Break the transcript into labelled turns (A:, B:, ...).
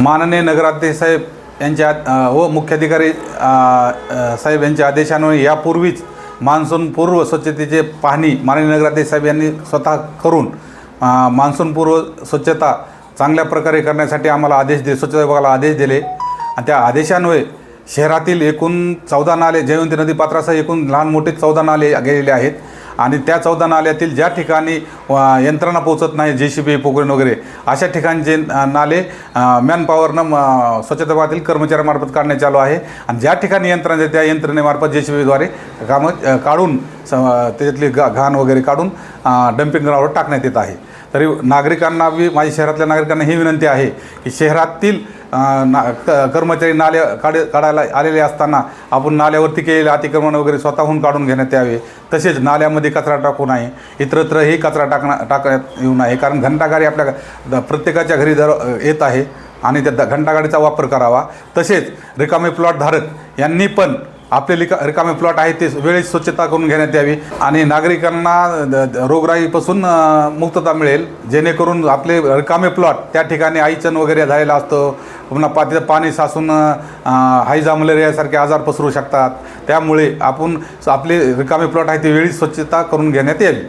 A: माननीय नगराध्यक्ष साहेब यांच्या व मुख्याधिकारी साहेब यांच्या आदेशान्वये यापूर्वीच मान्सूनपूर्व स्वच्छतेचे पाहणी माननीय नगराध्यक्ष साहेब यांनी स्वतः करून मान्सूनपूर्व स्वच्छता चांगल्या प्रकारे करण्यासाठी आम्हाला स्वच्छता विभागाला आदेश दिले आणि त्या आदेशान्वये शहरातील एकूण 14 नाले जयवंती नदीपात्रासह एकूण लहान मोठे 14 नाले गेलेले आहेत आणि त्या 14 नाल्यातील ज्या ठिकाणी यंत्रणा पोहोचत नाही JCB पोखरण वगैरे अशा ठिकाणचे नाले मॅनपॉवरनं स्वच्छता विभागातील कर्मचाऱ्यांमार्फत काढण्यात चालू आहे आणि ज्या ठिकाणी यंत्रणा त्या यंत्रणेमार्फत JCBद्वारे कामं काढून त्याच्यातली घाण वगैरे काढून डम्पिंग ग्राउंडवर टाकण्यात येत आहे। तरी नागरिकांना माझ्या शहरातल्या नागरिकांना ही विनंती आहे की शहरातील कर्मचारी नाले काढायला आलेले असताना आपण नाल्यावरती केलेले अतिक्रमण वगैरे स्वतःहून काढून घेण्यात यावे। तसेच नाल्यामध्ये कचरा टाकू नये, इतरत्रही कचरा टाकण्यात येऊ नये, कारण घंटागाडी आपल्या प्रत्येकाच्या घरी येत आहे आणि त्या घंटागाडीचा वापर करावा। तसेच रिकामे प्लॉट धारक यांनी पण आपले रिकामे प्लॉट आहे ते वेळेत स्वच्छता करून घेण्यात यावी आणि नागरिकांना रोगराईपासून मुक्तता मिळेल, जेणेकरून आपले रिकामे प्लॉट त्या ठिकाणी आईचन वगैरे झालेला असतो, पुन्हा तिथं पाणी साचून हायजा मलेरियासारखे आजार पसरू शकतात। त्यामुळे आपण आपले रिकामे प्लॉट आहे ते वेळी स्वच्छता करून घेण्यात यावी।